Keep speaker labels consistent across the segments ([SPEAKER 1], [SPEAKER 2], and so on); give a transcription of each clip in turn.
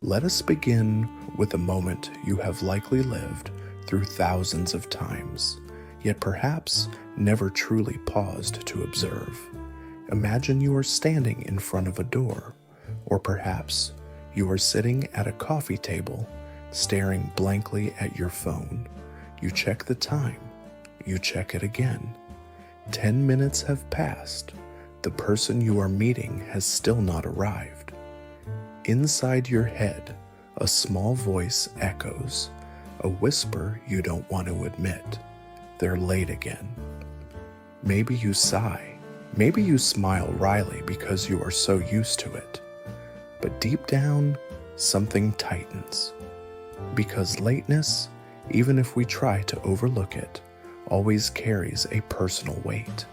[SPEAKER 1] Let us begin with a moment you have likely lived through thousands of times, yet perhaps never truly paused to observe. Imagine you are standing in front of a door, or perhaps you are sitting at a coffee table, staring blankly at your phone. You check the time. You check it again. 10 minutes have passed. The person you are meeting has still not arrived. Inside your head, a small voice echoes, a whisper you don't want to admit. They're late again. Maybe you sigh. Maybe you smile wryly because you are so used to it. But deep down, something tightens. Because lateness, even if we try to overlook it, always carries a personal weight.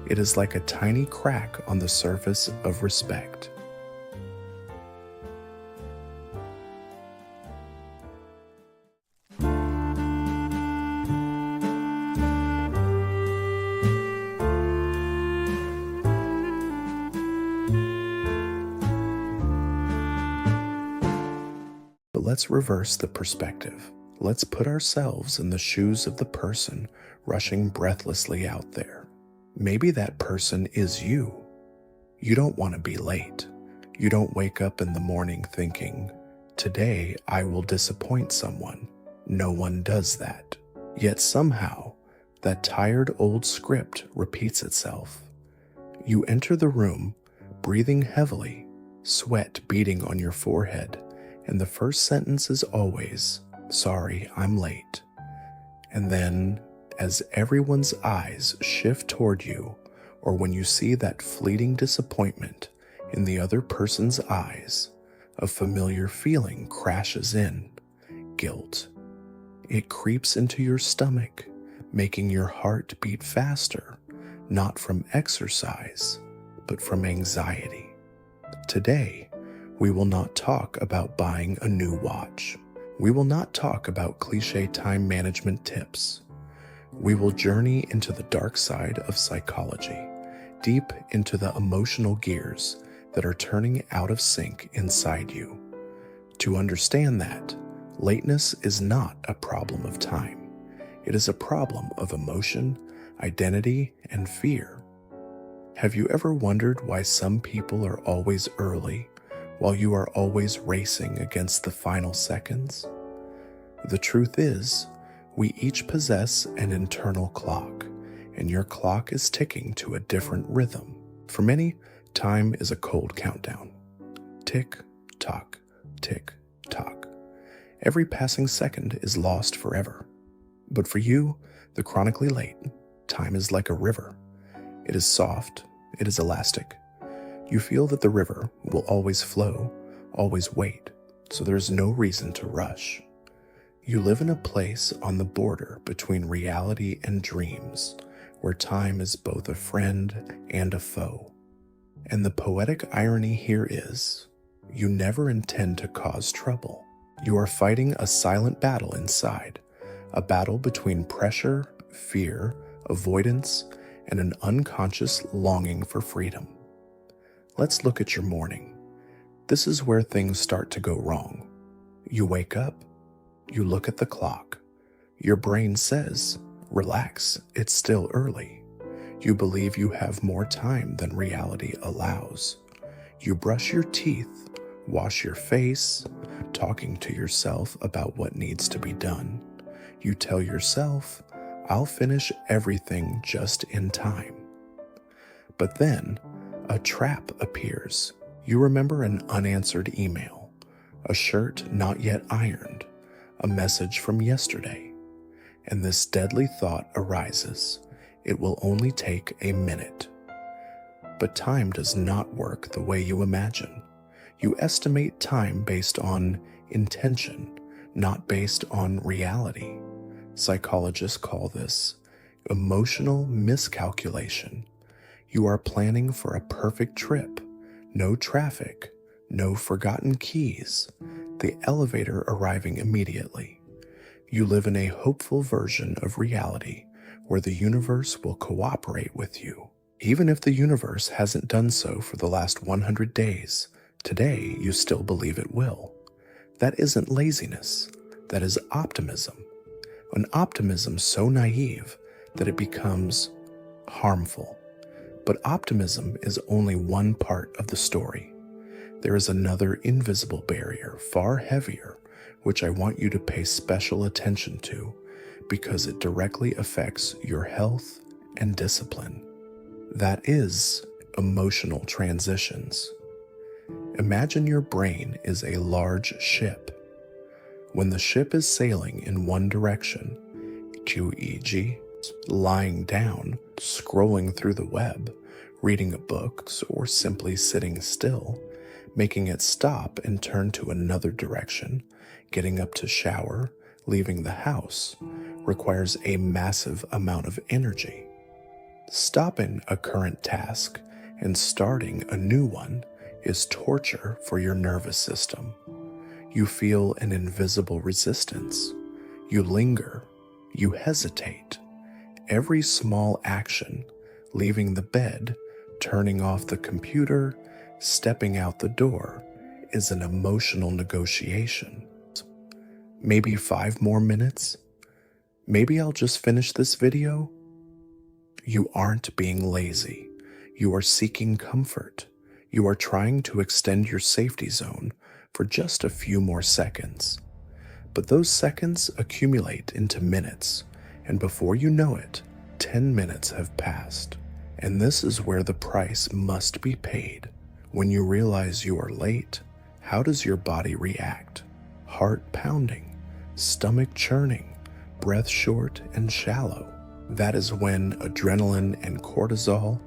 [SPEAKER 1] It is like a tiny crack on the surface of respect. But let's reverse the perspective. Let's put ourselves in the shoes of the person rushing breathlessly out there. Maybe that person is you. You don't want to be late. You don't wake up in the morning thinking, "Today I will disappoint someone." No one does that. Yet somehow, that tired old script repeats itself. You enter the room, breathing heavily, sweat beading on your forehead, and the first sentence is always, "Sorry, I'm late." And then, as everyone's eyes shift toward you, or when you see that fleeting disappointment in the other person's eyes, a familiar feeling crashes in: guilt. It creeps into your stomach, making your heart beat faster, not from exercise, but from anxiety. Today, we will not talk about buying a new watch. We will not talk about cliché time management tips. We will journey into the dark side of psychology, deep into the emotional gears that are turning out of sync inside you. To understand that, lateness is not a problem of time. It is a problem of emotion, identity, and fear. Have you ever wondered why some people are always early while you are always racing against the final seconds? The truth is, we each possess an internal clock, and your clock is ticking to a different rhythm. For many, time is a cold countdown. Tick, tock, tick, tock. Every passing second is lost forever. But for you, the chronically late, time is like a river. It is soft, it is elastic. You feel that the river will always flow, always wait, so there is no reason to rush. You live in a place on the border between reality and dreams, where time is both a friend and a foe. And the poetic irony here is, you never intend to cause trouble. You are fighting a silent battle inside, a battle between pressure, fear, avoidance, and an unconscious longing for freedom. Let's look at your morning. This is where things start to go wrong. You wake up, you look at the clock. Your brain says, "Relax, it's still early." You believe you have more time than reality allows. You brush your teeth, wash your face, talking to yourself about what needs to be done. You tell yourself, "I'll finish everything just in time." But then, a trap appears. You remember an unanswered email, a shirt not yet ironed, a message from yesterday. And this deadly thought arises: it will only take a minute. But time does not work the way you imagine. You estimate time based on intention, not based on reality. Psychologists call this emotional miscalculation. You are planning for a perfect trip, no traffic, no forgotten keys, the elevator arriving immediately. You live in a hopeful version of reality where the universe will cooperate with you. Even if the universe hasn't done so for the last 100 days, today you still believe it will. That isn't laziness, that is optimism. An optimism so naive that it becomes harmful. But optimism is only one part of the story. There is another invisible barrier, far heavier, which I want you to pay special attention to because it directly affects your health and discipline. That is emotional transitions. Imagine your brain is a large ship. When the ship is sailing in one direction, q.e.g., lying down, scrolling through the web, reading a book, or simply sitting still, making it stop and turn to another direction, getting up to shower, leaving the house, requires a massive amount of energy. Stopping a current task and starting a new one is torture for your nervous system. You feel an invisible resistance. You linger. You hesitate. Every small action, leaving the bed, turning off the computer, stepping out the door, is an emotional negotiation. Maybe 5 more minutes? Maybe I'll just finish this video? You aren't being lazy. You are seeking comfort. You are trying to extend your safety zone for just a few more seconds. But those seconds accumulate into minutes, and before you know it, 10 minutes have passed. And this is where the price must be paid. When you realize you are late, how does your body react? Heart pounding, stomach churning, breath short and shallow. That is when adrenaline and cortisol,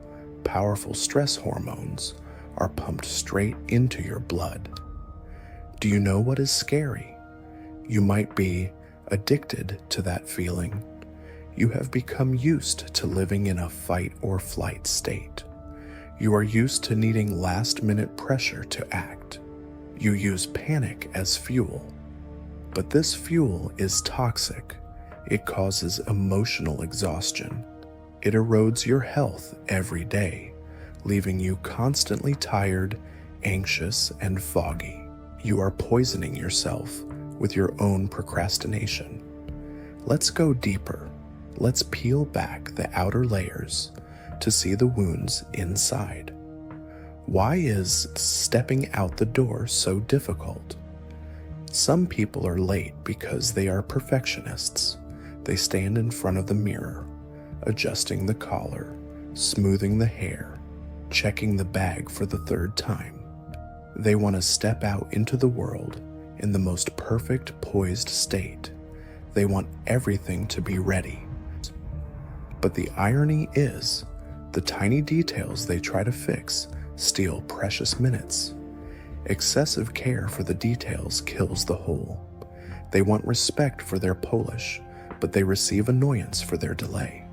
[SPEAKER 1] powerful stress hormones, are pumped straight into your blood. Do you know what is scary? You might be addicted to that feeling. You have become used to living in a fight or flight state. You are used to needing last-minute pressure to act. You use panic as fuel. But this fuel is toxic. It causes emotional exhaustion. It erodes your health every day, leaving you constantly tired, anxious, and foggy. You are poisoning yourself with your own procrastination. Let's go deeper. Let's peel back the outer layers to see the wounds inside. Why is stepping out the door so difficult? Some people are late because they are perfectionists. They stand in front of the mirror, adjusting the collar, smoothing the hair, checking the bag for the 3rd time. They want to step out into the world in the most perfect poised state. They want everything to be ready. But the irony is, the tiny details they try to fix steal precious minutes. Excessive care for the details kills the whole. They want respect for their polish, but they receive annoyance for their delay.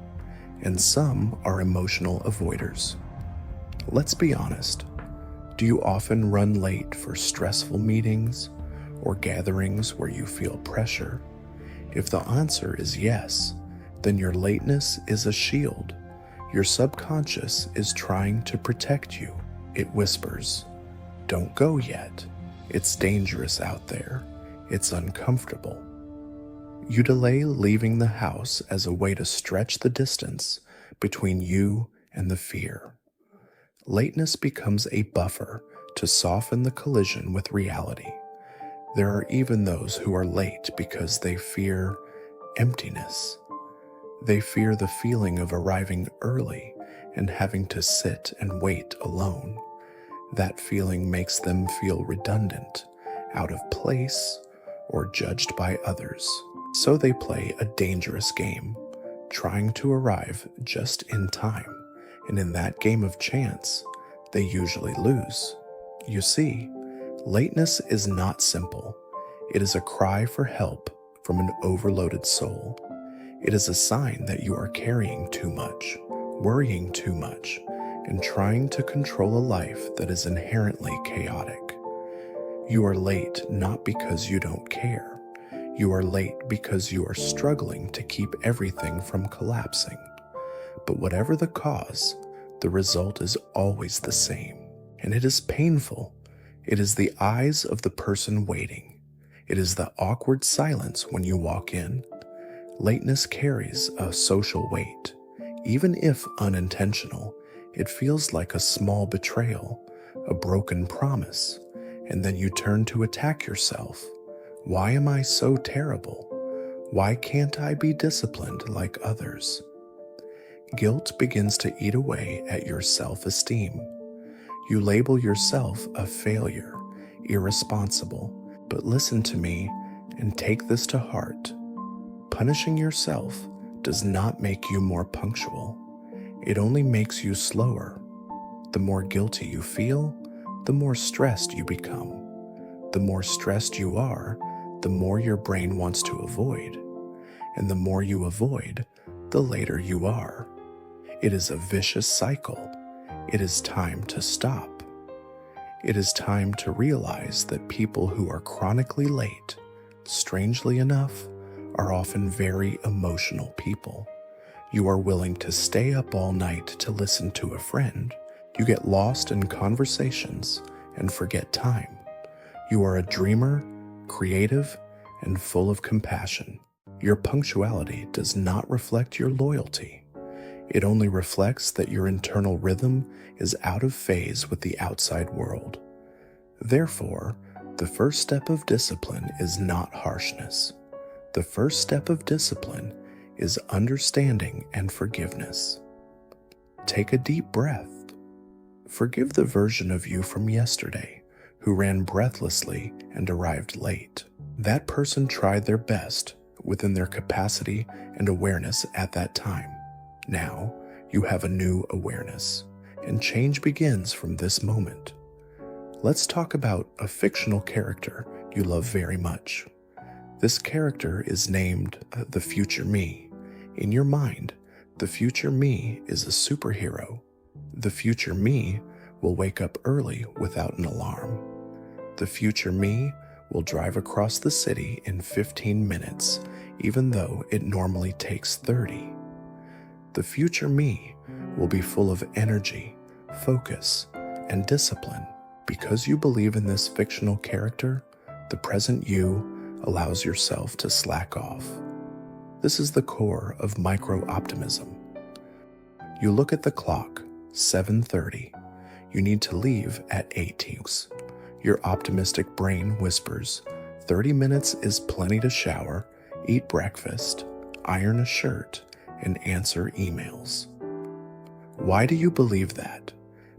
[SPEAKER 1] And some are emotional avoiders. Let's be honest. Do you often run late for stressful meetings or gatherings where you feel pressure? If the answer is yes, then your lateness is a shield. Your subconscious is trying to protect you. It whispers, "Don't go yet. It's dangerous out there. It's uncomfortable." You delay leaving the house as a way to stretch the distance between you and the fear. Lateness becomes a buffer to soften the collision with reality. There are even those who are late because they fear emptiness. They fear the feeling of arriving early and having to sit and wait alone. That feeling makes them feel redundant, out of place, or judged by others. So they play a dangerous game, trying to arrive just in time. And in that game of chance, they usually lose. You see, lateness is not simple. It is a cry for help from an overloaded soul. It is a sign that you are carrying too much, worrying too much, and trying to control a life that is inherently chaotic. You are late not because you don't care. You are late because you are struggling to keep everything from collapsing. But whatever the cause, the result is always the same, and it is painful. It is the eyes of the person waiting. It is the awkward silence when you walk in. Lateness carries a social weight. Even if unintentional, it feels like a small betrayal, a broken promise, and then you turn to attack yourself. Why am I so terrible? Why can't I be disciplined like others? Guilt begins to eat away at your self-esteem. You label yourself a failure, irresponsible, but listen to me and take this to heart. Punishing yourself does not make you more punctual. It only makes you slower. The more guilty you feel, the more stressed you become. The more stressed you are, the more your brain wants to avoid. And the more you avoid, the later you are. It is a vicious cycle. It is time to stop. It is time to realize that people who are chronically late, strangely enough, are often very emotional people. You are willing to stay up all night to listen to a friend. You get lost in conversations and forget time. You are a dreamer, creative, and full of compassion. Your punctuality does not reflect your loyalty. It only reflects that your internal rhythm is out of phase with the outside world. Therefore, the first step of discipline is not harshness. The first step of discipline is understanding and forgiveness. Take a deep breath. Forgive the version of you from yesterday who ran breathlessly and arrived late. That person tried their best within their capacity and awareness at that time. Now, you have a new awareness, and change begins from this moment. Let's talk about a fictional character you love very much. This character is named the future me. In your mind, the future me is a superhero. The future me will wake up early without an alarm. The future me will drive across the city in 15 minutes, even though it normally takes 30. The future me will be full of energy, focus, and discipline. Because you believe in this fictional character, the present you allows yourself to slack off. This is the core of micro-optimism. You look at the clock, 7:30. You need to leave at 8. Your optimistic brain whispers, 30 minutes is plenty to shower, eat breakfast, iron a shirt, and answer emails. Why do you believe that?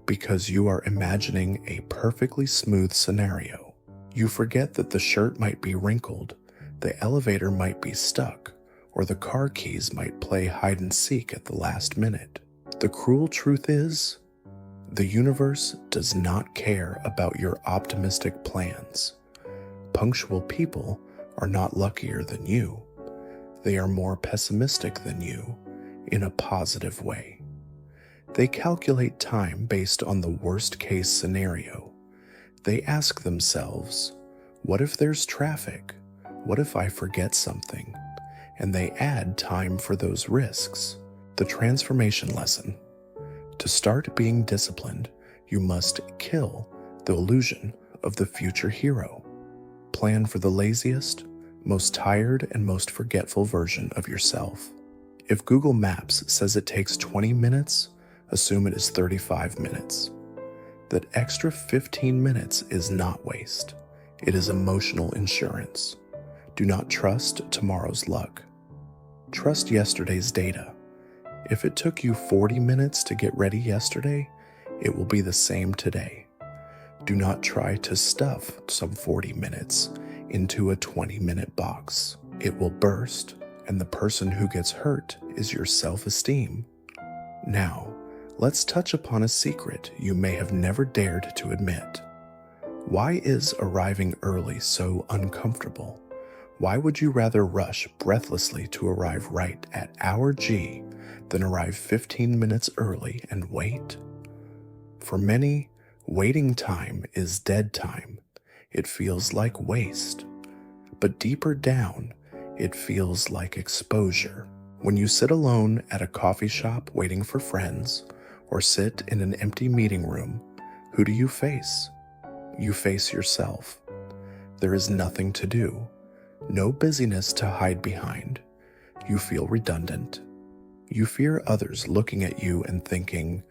[SPEAKER 1] Because you are imagining a perfectly smooth scenario. You forget that the shirt might be wrinkled, the elevator might be stuck, or the car keys might play hide and seek at the last minute. The cruel truth is, the universe does not care about your optimistic plans. Punctual people are not luckier than you. They are more pessimistic than you, in a positive way. They calculate time based on the worst-case scenario. They ask themselves, what if there's traffic? What if I forget something? And they add time for those risks. The transformation lesson. To start being disciplined, you must kill the illusion of the future hero. Plan for the laziest, most tired, and most forgetful version of yourself. If Google Maps says it takes 20 minutes, assume it is 35 minutes. That extra 15 minutes is not waste. It is emotional insurance. Do not trust tomorrow's luck. Trust yesterday's data. If it took you 40 minutes to get ready yesterday, it will be the same today. Do not try to stuff some 40 minutes into a 20-minute box. It will burst, and the person who gets hurt is your self-esteem. Now, let's touch upon a secret you may have never dared to admit. Why is arriving early so uncomfortable? Why would you rather rush breathlessly to arrive right at hour G than arrive 15 minutes early and wait? For many, waiting time is dead time. It feels like waste. But deeper down, it feels like exposure. When you sit alone at a coffee shop waiting for friends, or sit in an empty meeting room, who do you face? You face yourself. There is nothing to do, no busyness to hide behind. You feel redundant. You fear others looking at you and thinking,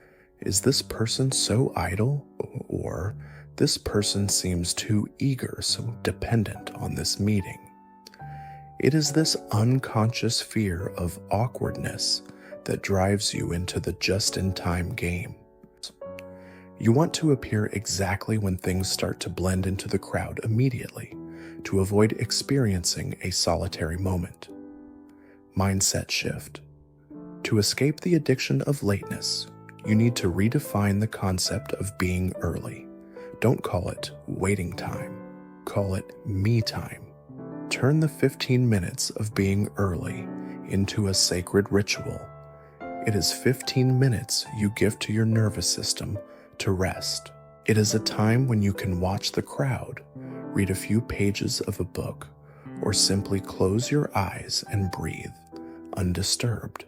[SPEAKER 1] is this person so idle? Or this person seems too eager, so dependent on this meeting. It is this unconscious fear of awkwardness that drives you into the just-in-time game. You want to appear exactly when things start to blend into the crowd immediately, to avoid experiencing a solitary moment. Mindset shift. To escape the addiction of lateness, you need to redefine the concept of being early. Don't call it waiting time. Call it me time. Turn the 15 minutes of being early into a sacred ritual. It is 15 minutes you give to your nervous system to rest. It is a time when you can watch the crowd, read a few pages of a book, or simply close your eyes and breathe, undisturbed.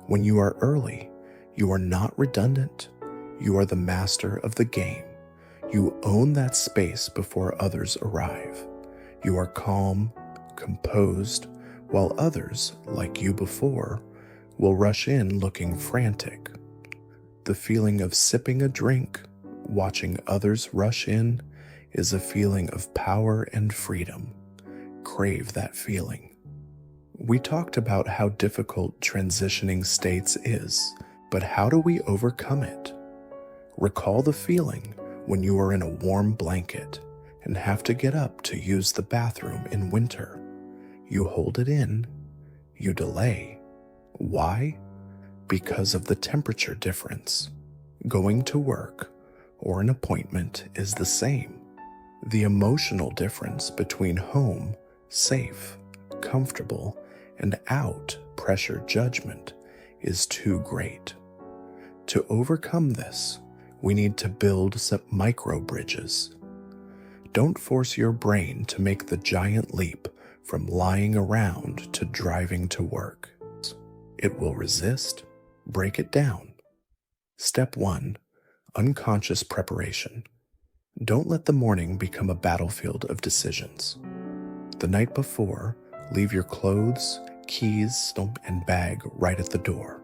[SPEAKER 1] When you are early, you are not redundant. You are the master of the game. You own that space before others arrive. You are calm, composed, while others, like you before, will rush in looking frantic. The feeling of sipping a drink, watching others rush in, is a feeling of power and freedom. Crave that feeling. We talked about how difficult transitioning states is, but how do we overcome it? Recall the feeling when you are in a warm blanket and have to get up to use the bathroom in winter. You hold it in, you delay. Why? Because of the temperature difference. Going to work or an appointment is the same. The emotional difference between home, safe, comfortable, and out, pressure judgment, is too great. To overcome this, we need to build some micro bridges. Don't force your brain to make the giant leap from lying around to driving to work. It will resist. Break it down. Step 1. Unconscious preparation. Don't let the morning become a battlefield of decisions. The night before, leave your clothes, keys, and bag right at the door.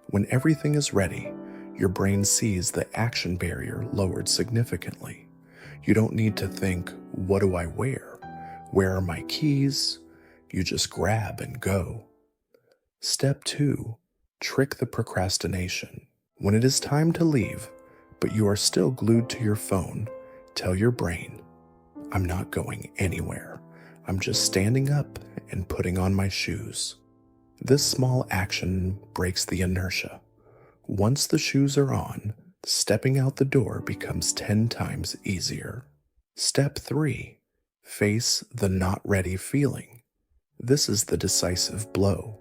[SPEAKER 1] When everything is ready, your brain sees the action barrier lowered significantly. You don't need to think, what do I wear? Where are my keys? You just grab and go. Step 2. Trick the procrastination. When it is time to leave, but you are still glued to your phone, tell your brain, I'm not going anywhere. I'm just standing up and putting on my shoes. This small action breaks the inertia. Once the shoes are on, stepping out the door becomes 10 times easier. Step 3. Face the not ready feeling. This is the decisive blow.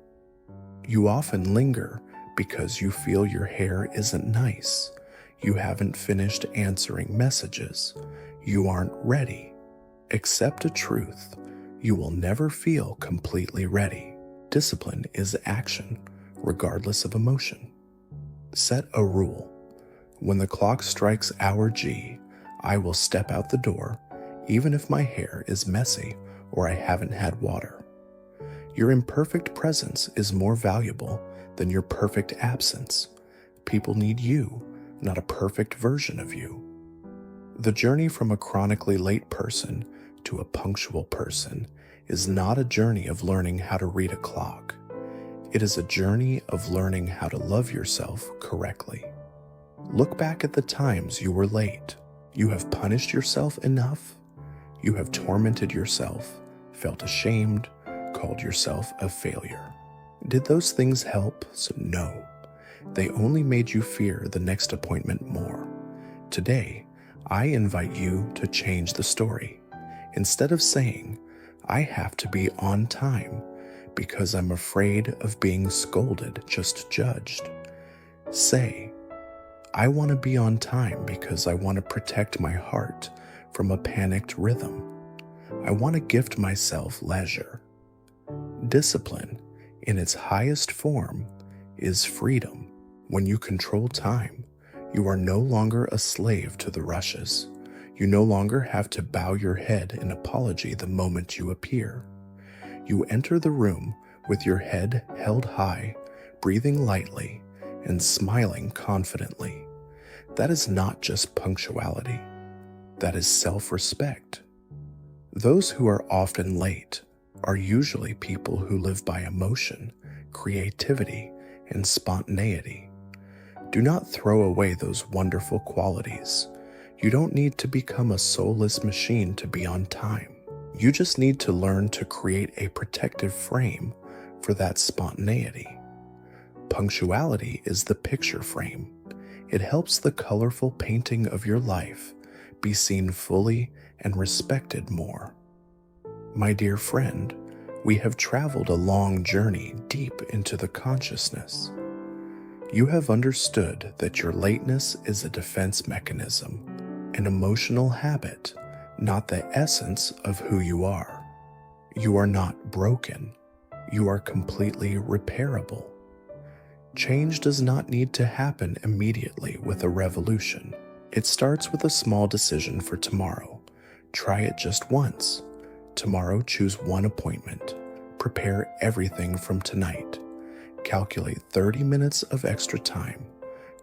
[SPEAKER 1] You often linger because you feel your hair isn't nice. You haven't finished answering messages. You aren't ready. Accept a truth. You will never feel completely ready. Discipline is action, regardless of emotion. Set a rule. When the clock strikes hour G, I will step out the door, even if my hair is messy or I haven't had water. Your imperfect presence is more valuable than your perfect absence. People need you, not a perfect version of you. The journey from a chronically late person to a punctual person is not a journey of learning how to read a clock. It is a journey of learning how to love yourself correctly. Look back at the times you were late. You have punished yourself enough. You have tormented yourself, felt ashamed, called yourself a failure. Did those things help? So no. They only made you fear the next appointment more. Today, I invite you to change the story. Instead of saying, I have to be on time because I'm afraid of being scolded, just judged, say, I want to be on time because I want to protect my heart from a panicked rhythm. I want to gift myself leisure. Discipline, in its highest form, is freedom. When you control time, you are no longer a slave to the rushes. You no longer have to bow your head in apology the moment you appear. You enter the room with your head held high, breathing lightly, and smiling confidently. That is not just punctuality. That is self-respect. Those who are often late are usually people who live by emotion, creativity, and spontaneity. Do not throw away those wonderful qualities. You don't need to become a soulless machine to be on time. You just need to learn to create a protective frame for that spontaneity. Punctuality is the picture frame. It helps the colorful painting of your life be seen fully and respected more. My dear friend, we have traveled a long journey deep into the consciousness. You have understood that your lateness is a defense mechanism, an emotional habit, not the essence of who you are. You are not broken. You are completely repairable. Change does not need to happen immediately with a revolution. It starts with a small decision for tomorrow. Try it just once. Tomorrow, choose one appointment. Prepare everything from tonight. Calculate 30 minutes of extra time.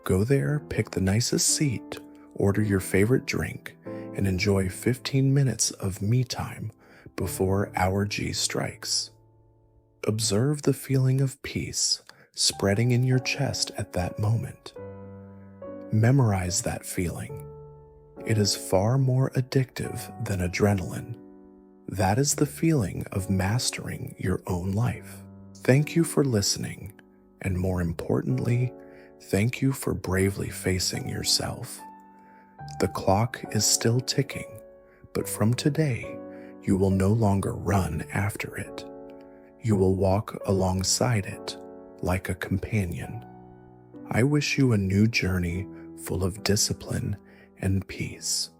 [SPEAKER 1] Go there, pick the nicest seat, order your favorite drink, and enjoy 15 minutes of me time before hour G strikes. Observe the feeling of peace spreading in your chest at that moment. Memorize that feeling. It is far more addictive than adrenaline. That is the feeling of mastering your own life. Thank you for listening, and more importantly, thank you for bravely facing yourself. The clock is still ticking, but from today, you will no longer run after it. You will walk alongside it like a companion. I wish you a new journey full of discipline and peace.